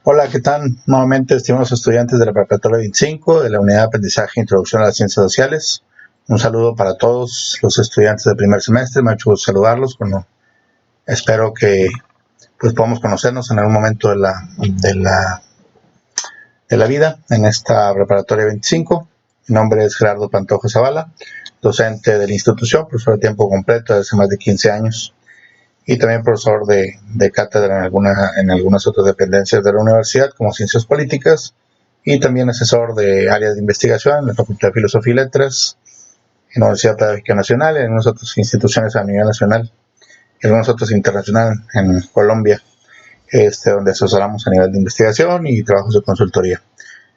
Hola, ¿qué tal? Nuevamente, estimados estudiantes de la Preparatoria 25, de la Unidad de Aprendizaje e Introducción a las Ciencias Sociales. Un saludo para todos los estudiantes del primer semestre. Me ha hecho gusto saludarlos. Bueno, espero que podamos conocernos en algún momento de la vida en esta Preparatoria 25. Mi nombre es Gerardo Pantoja Zavala, docente de la institución, profesor de tiempo completo desde hace más de 15 años. Y también profesor de cátedra en algunas otras dependencias de la universidad, como Ciencias Políticas, y también asesor de áreas de investigación en la Facultad de Filosofía y Letras, en la Universidad Pedagógica Nacional, en algunas otras instituciones a nivel nacional, y algunas otras internacionales en Colombia, donde asesoramos a nivel de investigación y trabajos de consultoría.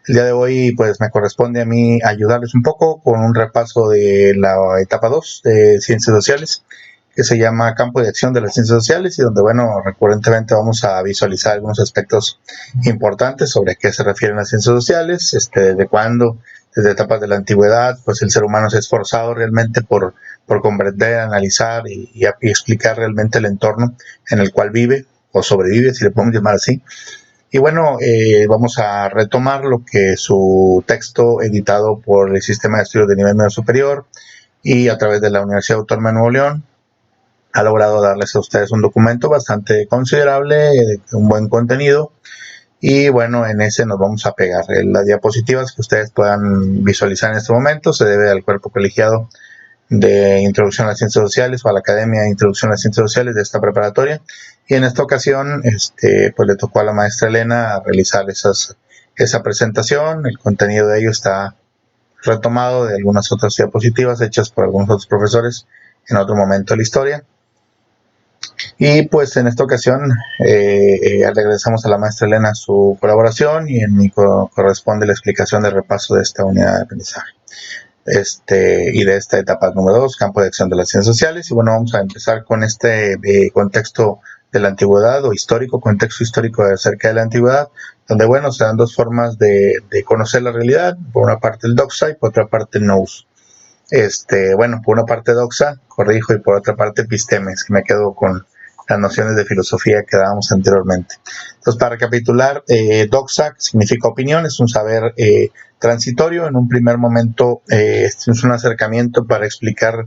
El día de hoy, pues, me corresponde a mí ayudarles un poco con un repaso de la etapa 2 de Ciencias Sociales, que se llama Campo de Acción de las Ciencias Sociales, y donde, bueno, recurrentemente vamos a visualizar algunos aspectos importantes sobre a qué se refieren las ciencias sociales, desde cuándo, desde etapas de la antigüedad, pues el ser humano se ha esforzado realmente por comprender, analizar y explicar realmente el entorno en el cual vive o sobrevive, si le podemos llamar así. Y bueno, vamos a retomar lo que su texto editado por el Sistema de Estudios de Nivel Medio Superior y a través de la Universidad Autónoma de Nuevo León ha logrado darles a ustedes un documento bastante considerable, un buen contenido. Y bueno, en ese nos vamos a pegar. Las diapositivas que ustedes puedan visualizar en este momento se debe al cuerpo colegiado de Introducción a las Ciencias Sociales o a la Academia de Introducción a las Ciencias Sociales de esta preparatoria. Y en esta ocasión, pues le tocó a la maestra Elena realizar esa presentación. El contenido de ello está retomado de algunas otras diapositivas hechas por algunos otros profesores en otro momento de la historia. Y pues en esta ocasión regresamos a la maestra Elena su colaboración, y en mí corresponde la explicación del repaso de esta unidad de aprendizaje y de esta etapa número 2, campo de acción de las ciencias sociales. Y bueno, vamos a empezar con este contexto de la antigüedad o contexto histórico acerca de la antigüedad, donde bueno, se dan dos formas de conocer la realidad: por una parte el doxa y por otra parte el nous. Bueno, por una parte doxa, corrijo, y por otra parte epistemes, que me quedo con las nociones de filosofía que dábamos anteriormente. Entonces, para recapitular, doxa significa opinión, es un saber transitorio. En un primer momento es un acercamiento para explicar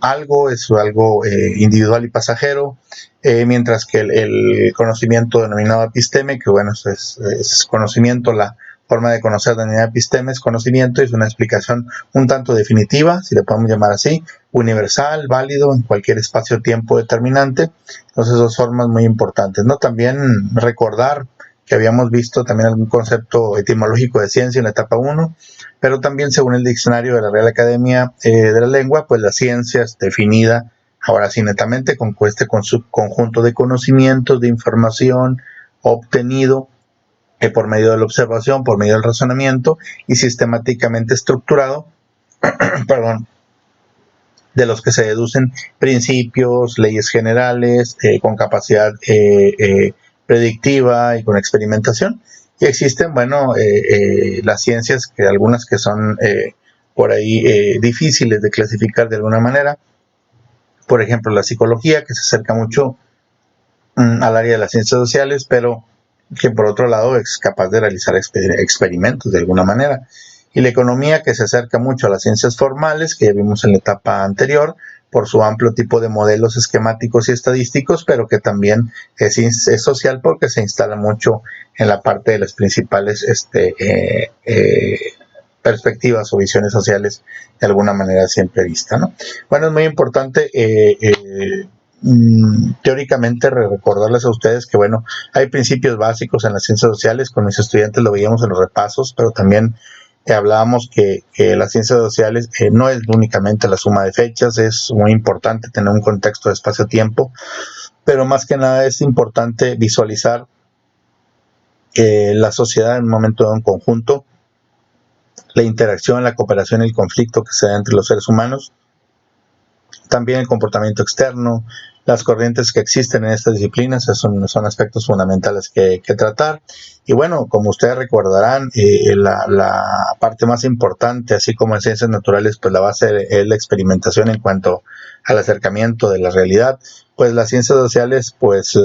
algo, es algo individual y pasajero, mientras que el conocimiento denominado episteme, que bueno, es conocimiento, la forma de conocer la unidad episteme es conocimiento, es una explicación un tanto definitiva, si le podemos llamar así, universal, válido en cualquier espacio-tiempo determinante. Entonces, dos formas muy importantes, ¿no? También recordar que habíamos visto también algún concepto etimológico de ciencia en la etapa 1, pero también, según el diccionario de la Real Academia de la Lengua, pues la ciencia es definida ahora sí netamente con su conjunto de conocimientos, de información obtenido por medio de la observación, por medio del razonamiento y sistemáticamente estructurado, perdón, de los que se deducen principios, leyes generales, con capacidad predictiva y con experimentación. Y existen, bueno, las ciencias, que algunas que son por ahí difíciles de clasificar de alguna manera. Por ejemplo, la psicología, que se acerca mucho al área de las ciencias sociales, pero que por otro lado es capaz de realizar experimentos de alguna manera. Y la economía, que se acerca mucho a las ciencias formales, que ya vimos en la etapa anterior, por su amplio tipo de modelos esquemáticos y estadísticos, pero que también es social porque se instala mucho en la parte de las principales perspectivas o visiones sociales, de alguna manera siempre vista, ¿no? Bueno, es muy importante teóricamente recordarles a ustedes que, bueno, hay principios básicos en las ciencias sociales. Con mis estudiantes lo veíamos en los repasos, pero también hablábamos que las ciencias sociales no es únicamente la suma de fechas. Es muy importante tener un contexto de espacio-tiempo, pero más que nada es importante visualizar la sociedad en un momento de un conjunto, la interacción, la cooperación y el conflicto que se da entre los seres humanos, también el comportamiento externo, las corrientes que existen en estas disciplinas. Son aspectos fundamentales que tratar. Y bueno, como ustedes recordarán, la parte más importante, así como en ciencias naturales, pues la base es la experimentación en cuanto al acercamiento de la realidad. Pues las ciencias sociales, pues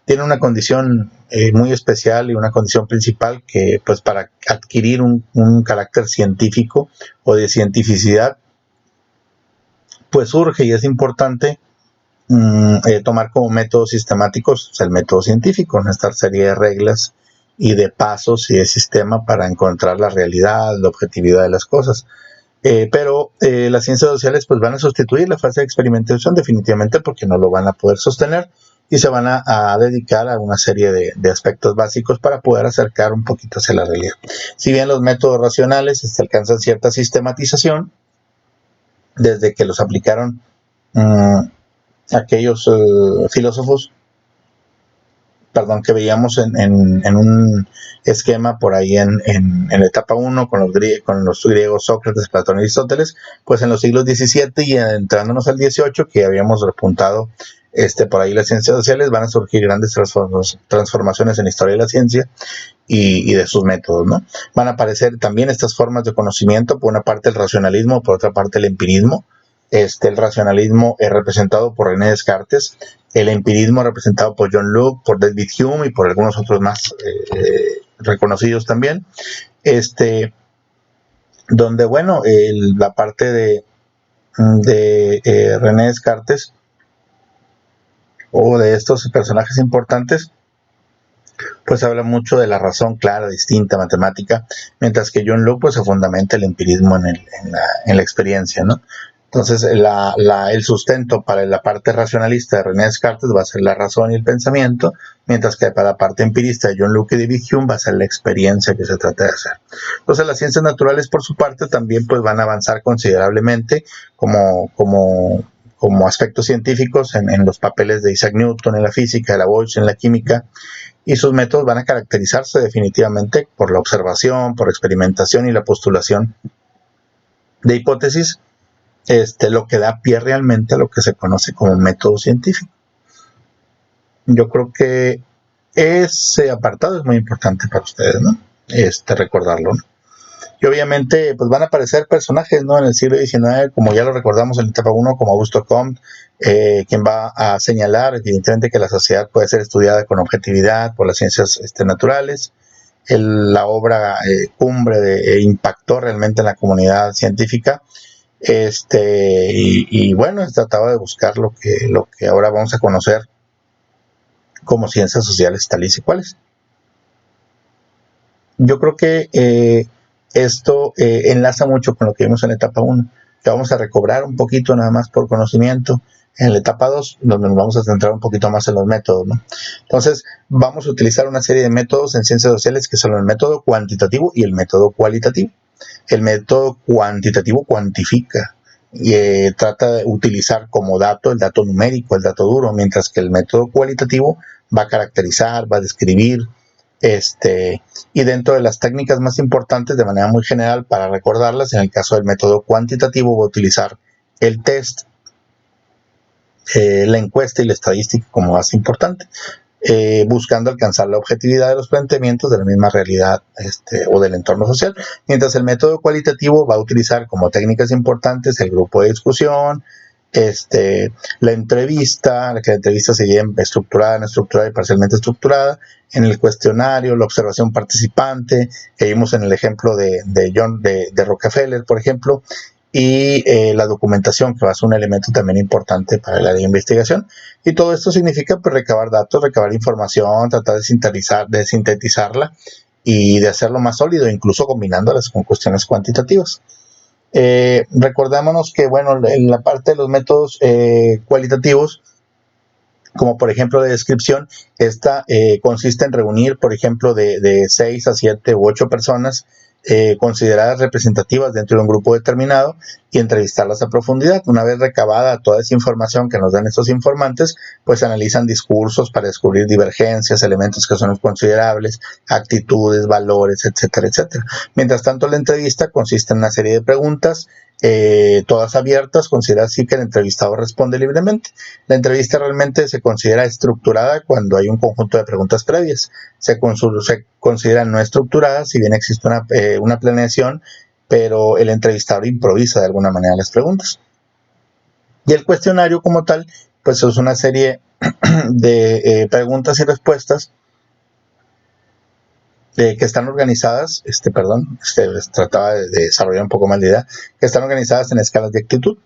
tiene una condición muy especial y una condición principal que pues para adquirir un carácter científico o de cientificidad pues urge y es importante tomar como métodos sistemáticos el método científico, esta serie de reglas y de pasos y de sistema para encontrar la realidad, la objetividad de las cosas. Pero las ciencias sociales pues van a sustituir la fase de experimentación definitivamente porque no lo van a poder sostener y se van a dedicar a una serie de aspectos básicos para poder acercar un poquito hacia la realidad. Si bien los métodos racionales alcanzan cierta sistematización, desde que los aplicaron aquellos filósofos, que veíamos en un esquema por ahí en la etapa 1 con los griegos Sócrates, Platón y Aristóteles, pues en los siglos XVII y entrándonos al XVIII, que habíamos repuntado por ahí las ciencias sociales, van a surgir grandes transformaciones en la historia de la ciencia y de sus métodos, ¿no? Van a aparecer también estas formas de conocimiento, por una parte el racionalismo, por otra parte el empirismo. El racionalismo es representado por René Descartes, el empirismo representado por John Locke, por David Hume y por algunos otros más reconocidos también. Donde, bueno, la parte de René Descartes o de estos personajes importantes, pues habla mucho de la razón clara, distinta, matemática, mientras que John Locke pues se fundamenta el empirismo en la experiencia, ¿no? Entonces, el sustento para la parte racionalista de René Descartes va a ser la razón y el pensamiento, mientras que para la parte empirista de John Locke y David Hume va a ser la experiencia que se trata de hacer. Entonces, las ciencias naturales, por su parte, también pues, van a avanzar considerablemente como aspectos científicos en los papeles de Isaac Newton en la física, de Lavoisier en la química, y sus métodos van a caracterizarse definitivamente por la observación, por experimentación y la postulación de hipótesis, lo que da pie realmente a lo que se conoce como método científico. Yo creo que ese apartado es muy importante para ustedes, ¿no? Recordarlo, ¿no? Y obviamente, pues van a aparecer personajes, ¿no? En el siglo XIX, como ya lo recordamos en la etapa 1, como Augusto Comte, quien va a señalar evidentemente que la sociedad puede ser estudiada con objetividad por las ciencias naturales. La obra cumbre impactó realmente en la comunidad científica. Y bueno, trataba de buscar lo que ahora vamos a conocer como ciencias sociales tales y cuales. Yo creo que esto enlaza mucho con lo que vimos en la etapa 1, que vamos a recobrar un poquito nada más por conocimiento en la etapa 2, donde nos vamos a centrar un poquito más en los métodos, ¿no? Entonces, vamos a utilizar una serie de métodos en ciencias sociales que son el método cuantitativo y el método cualitativo. El método cuantitativo cuantifica y trata de utilizar como dato el dato numérico, el dato duro, mientras que el método cualitativo va a caracterizar, va a describir, y dentro de las técnicas más importantes, de manera muy general, para recordarlas, en el caso del método cuantitativo va a utilizar el test, la encuesta y la estadística como más importante, buscando alcanzar la objetividad de los planteamientos de la misma realidad o del entorno social, mientras el método cualitativo va a utilizar como técnicas importantes el grupo de discusión, la entrevista, que la entrevista se lleve estructurada, no estructurada y parcialmente estructurada, en el cuestionario, la observación participante, que vimos en el ejemplo de Rockefeller, por ejemplo, y la documentación, que va a ser un elemento también importante para el área de investigación. Y todo esto significa pues recabar datos, recabar información, tratar de sintetizarla y de hacerlo más sólido, incluso combinándolas con cuestiones cuantitativas. Recordémonos que, bueno, en la parte de los métodos cualitativos, como por ejemplo de descripción, esta consiste en reunir, por ejemplo, de 6 a 7 u 8 personas consideradas representativas dentro de un grupo determinado y entrevistarlas a profundidad. Una vez recabada toda esa información que nos dan estos informantes, pues analizan discursos para descubrir divergencias, elementos que son considerables, actitudes, valores, etcétera, etcétera. Mientras tanto, la entrevista consiste en una serie de preguntas, todas abiertas, considera así que el entrevistado responde libremente. La entrevista realmente se considera estructurada cuando hay un conjunto de preguntas previas. Se considera no estructurada si bien existe una planeación, pero el entrevistador improvisa de alguna manera las preguntas. Y el cuestionario como tal, pues es una serie de preguntas y respuestas que están organizadas, les trataba de desarrollar un poco más la idea, que están organizadas en escalas de actitud.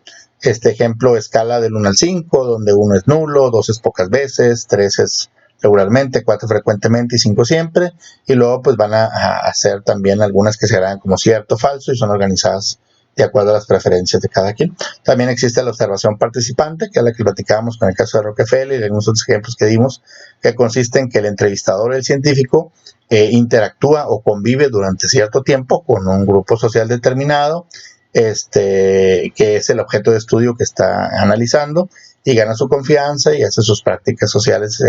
Este ejemplo, escala del 1 al 5, donde 1 es nulo, 2 es pocas veces, 3 es regularmente, 4 frecuentemente y 5 siempre. Y luego pues van a hacer también algunas que se harán como cierto, falso, y son organizadas de acuerdo a las preferencias de cada quien. También existe la observación participante, que es la que platicábamos con el caso de Rockefeller y algunos otros ejemplos que dimos, que consiste en que el entrevistador, el científico, interactúa o convive durante cierto tiempo con un grupo social determinado, que es el objeto de estudio que está analizando, y gana su confianza y hace sus prácticas sociales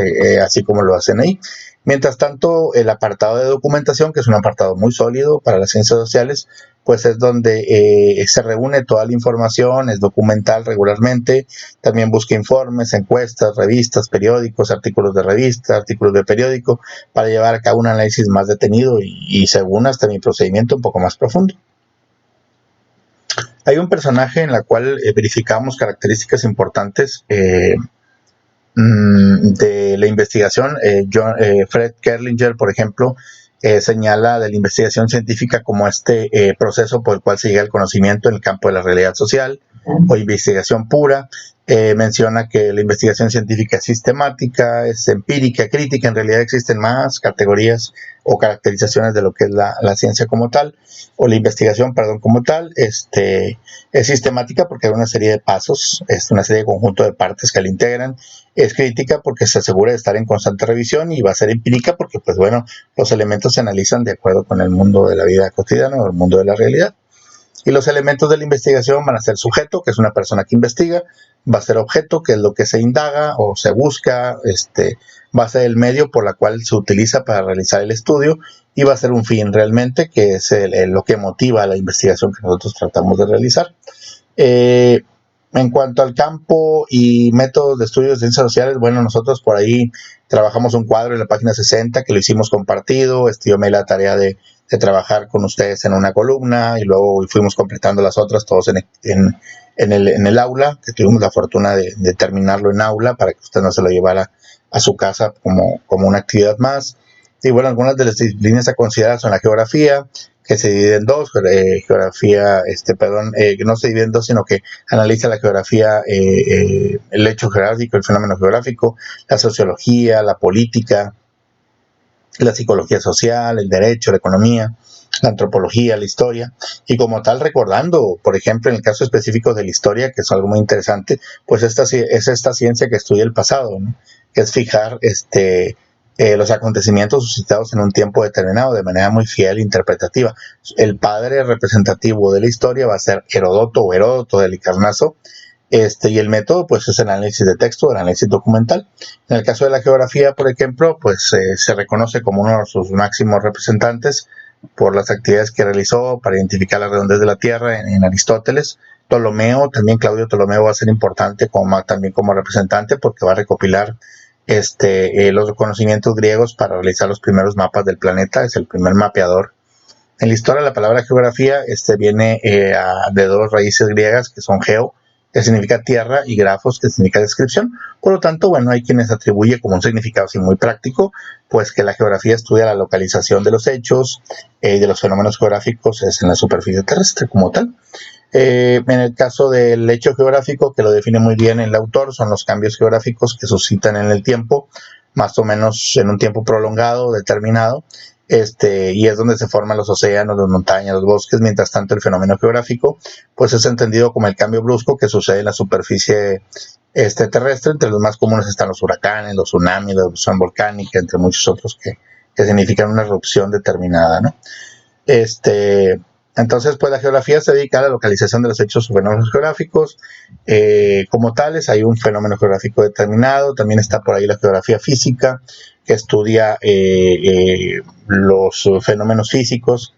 así como lo hacen ahí. Mientras tanto, el apartado de documentación, que es un apartado muy sólido para las ciencias sociales, pues es donde se reúne toda la información, es documental regularmente, también busca informes, encuestas, revistas, periódicos, artículos de revista, artículos de periódico, para llevar a cabo un análisis más detenido y según hasta mi procedimiento un poco más profundo. Hay un personaje en la cual verificamos características importantes de la investigación. Fred Kerlinger, por ejemplo, señala de la investigación científica como proceso por el cual se llega al conocimiento en el campo de la realidad social o investigación pura. Menciona que la investigación científica es sistemática, es empírica, crítica. En realidad existen más categorías o caracterizaciones de lo que es la ciencia como tal, o la investigación, como tal. Es sistemática porque hay una serie de pasos, es una serie de conjunto de partes que la integran. Es crítica porque se asegura de estar en constante revisión, y va a ser empírica porque, pues bueno, los elementos se analizan de acuerdo con el mundo de la vida cotidiana o el mundo de la realidad. Y los elementos de la investigación van a ser sujeto, que es una persona que investiga, va a ser objeto, que es lo que se indaga o se busca, va a ser el medio por la cual se utiliza para realizar el estudio, y va a ser un fin realmente, que es lo que motiva la investigación que nosotros tratamos de realizar. En cuanto al campo y métodos de estudio de ciencias sociales, bueno, nosotros por ahí trabajamos un cuadro en la página 60 que lo hicimos compartido. Yo me di la tarea de trabajar con ustedes en una columna, y luego fuimos completando las otras todos en el aula, que tuvimos la fortuna de terminarlo en aula para que usted no se lo llevara a su casa como una actividad más. Y bueno, algunas de las disciplinas a considerar son la geografía, que se divide en dos, geografía, que no se divide en dos, sino que analiza la geografía, el hecho geográfico, el fenómeno geográfico, la sociología, la política, la psicología social, el derecho, la economía, la antropología, la historia, y como tal recordando, por ejemplo, en el caso específico de la historia, que es algo muy interesante, pues es esta ciencia que estudia el pasado, ¿no? Que es fijar los acontecimientos suscitados en un tiempo determinado de manera muy fiel e interpretativa. El padre representativo de la historia va a ser Heródoto de Halicarnaso, y el método pues es el análisis de texto, el análisis documental. En el caso de la geografía, por ejemplo, pues se reconoce como uno de sus máximos representantes por las actividades que realizó para identificar la redondez de la Tierra en Aristóteles. Ptolomeo, también Claudio Ptolomeo va a ser importante también como representante, porque va a recopilar los conocimientos griegos para realizar los primeros mapas del planeta. Es el primer mapeador. En la historia, la palabra geografía viene de dos raíces griegas que son geo, que significa tierra, y grafos, que significa descripción. Por lo tanto, bueno, hay quienes atribuye como un significado así muy práctico, pues que la geografía estudia la localización de los hechos y de los fenómenos geográficos en la superficie terrestre como tal. En el caso del hecho geográfico, que lo define muy bien el autor, son los cambios geográficos que suscitan en el tiempo, más o menos en un tiempo prolongado, determinado, y es donde se forman los océanos, las montañas, los bosques. Mientras tanto, el fenómeno geográfico pues es entendido como el cambio brusco que sucede en la superficie terrestre. Entre los más comunes están los huracanes, los tsunamis, la erupción volcánica, entre muchos otros que significan una erupción determinada, ¿no? Entonces, pues la geografía se dedica a la localización de los hechos o fenómenos geográficos como tales. Hay un fenómeno geográfico determinado. También está por ahí la geografía física, que estudia los fenómenos físicos,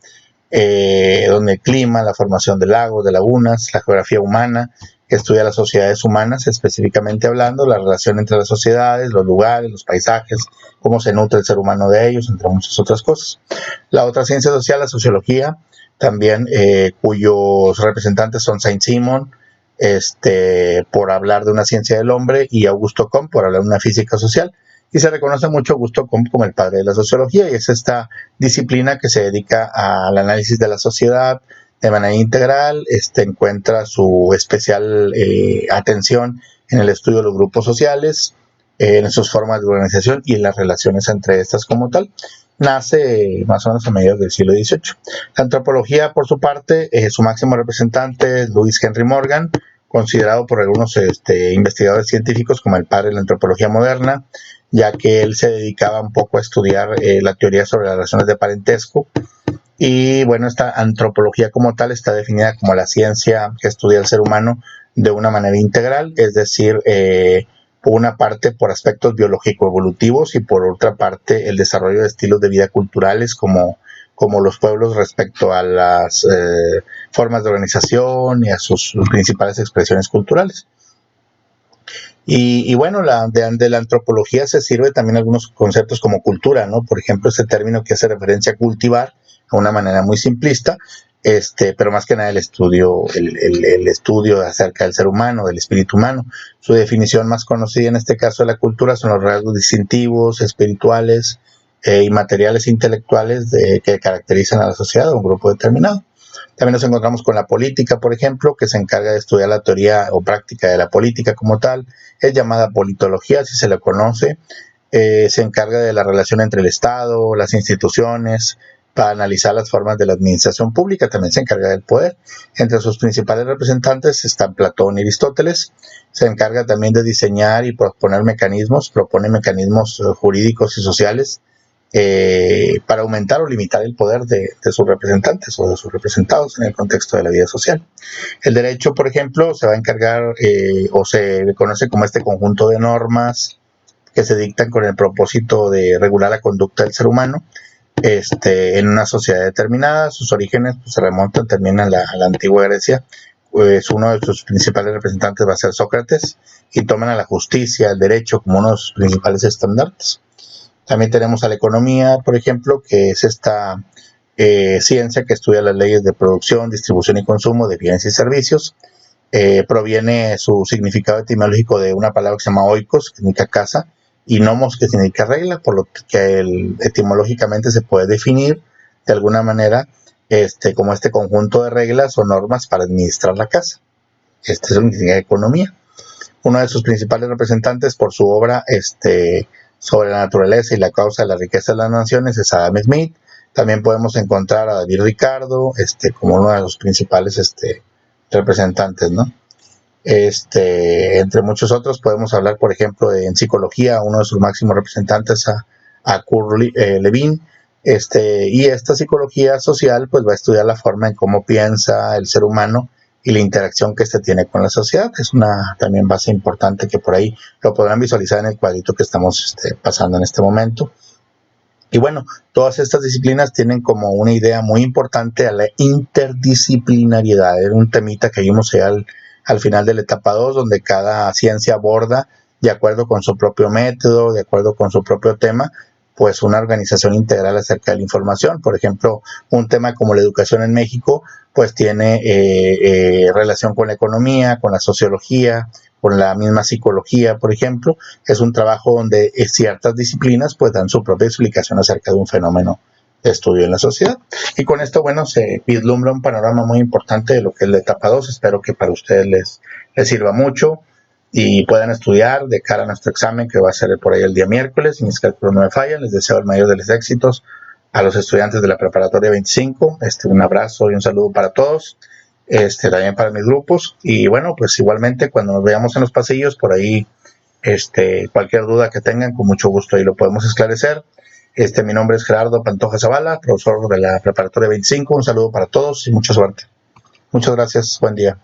donde el clima, la formación de lagos, de lagunas. La geografía humana, que estudia las sociedades humanas, específicamente hablando, la relación entre las sociedades, los lugares, los paisajes, cómo se nutre el ser humano de ellos, entre muchas otras cosas. La otra ciencia social, la sociología, también cuyos representantes son Saint-Simon, por hablar de una ciencia del hombre, y Augusto Comte por hablar de una física social. Y se reconoce mucho a Augusto Comte como el padre de la sociología, y es esta disciplina que se dedica al análisis de la sociedad de manera integral. Encuentra su especial atención en el estudio de los grupos sociales, en sus formas de organización y en las relaciones entre estas como tal. Nace más o menos a mediados del siglo XVIII. La antropología, por su parte, su máximo representante es Louis Henry Morgan, considerado por algunos investigadores científicos como el padre de la antropología moderna, ya que él se dedicaba un poco a estudiar la teoría sobre las relaciones de parentesco. Y bueno, esta antropología como tal está definida como la ciencia que estudia al ser humano de una manera integral, es decir, por una parte por aspectos biológico-evolutivos y por otra parte el desarrollo de estilos de vida culturales como los pueblos respecto a las formas de organización y a sus principales expresiones culturales. Y bueno, de la antropología se sirve también algunos conceptos como cultura, ¿no? Por ejemplo, ese término que hace referencia a cultivar de una manera muy simplista, pero más que nada el estudio acerca del ser humano, del espíritu humano. Su definición más conocida en este caso de la cultura son los rasgos distintivos, espirituales y materiales intelectuales que caracterizan a la sociedad o un grupo determinado. También nos encontramos con la política, por ejemplo, que se encarga de estudiar la teoría o práctica de la política como tal. Es llamada politología, si se la conoce. Se encarga de la relación entre el Estado, las instituciones, para analizar las formas de la administración pública. También se encarga del poder. Entre sus principales representantes están Platón y Aristóteles. Se encarga también de diseñar y propone mecanismos jurídicos y sociales para aumentar o limitar el poder de sus representantes o de sus representados en el contexto de la vida social. El derecho, por ejemplo, se va a encargar o se le conoce como este conjunto de normas que se dictan con el propósito de regular la conducta del ser humano en una sociedad determinada. Sus orígenes pues, se remontan también a la antigua Grecia. Pues uno de sus principales representantes va a ser Sócrates, y toman a la justicia, el derecho, como uno de sus principales estandartes. También tenemos a la economía, por ejemplo, que es esta ciencia que estudia las leyes de producción, distribución y consumo de bienes y servicios. Proviene su significado etimológico de una palabra que se llama oikos, que significa casa, y nomos, que significa regla, por lo que etimológicamente se puede definir de alguna manera como este conjunto de reglas o normas para administrar la casa. Este es lo que significa economía. Uno de sus principales representantes por su obra sobre la naturaleza y la causa de la riqueza de las naciones es Adam Smith. También podemos encontrar a David Ricardo como uno de los principales representantes, ¿no? Entre muchos otros podemos hablar, por ejemplo, en psicología, uno de sus máximos representantes a Kurt Lewin. Y esta psicología social pues va a estudiar la forma en cómo piensa el ser humano y la interacción que tiene con la sociedad. Es una también base importante que por ahí lo podrán visualizar en el cuadrito que estamos pasando en este momento. Y bueno, todas estas disciplinas tienen como una idea muy importante a la interdisciplinariedad. Era un temita que vimos al final de la etapa 2, donde cada ciencia aborda, de acuerdo con su propio método, de acuerdo con su propio tema, pues una organización integral acerca de la información. Por ejemplo, un tema como la educación en México, pues tiene relación con la economía, con la sociología, con la misma psicología, por ejemplo. Es un trabajo donde ciertas disciplinas pues dan su propia explicación acerca de un fenómeno de estudio en la sociedad. Y con esto, bueno, se vislumbra un panorama muy importante de lo que es la etapa 2. Espero que para ustedes les sirva mucho y puedan estudiar de cara a nuestro examen, que va a ser por ahí el día miércoles, si mis cálculos no me fallan. Les deseo el mayor de los éxitos a los estudiantes de la preparatoria 25. Un abrazo y un saludo para todos, también para mis grupos. Y bueno, pues igualmente cuando nos veamos en los pasillos por ahí, cualquier duda que tengan, con mucho gusto ahí lo podemos esclarecer. Mi nombre es Gerardo Pantoja Zavala, profesor de la preparatoria 25. Un saludo para todos y mucha suerte. Muchas gracias, buen día.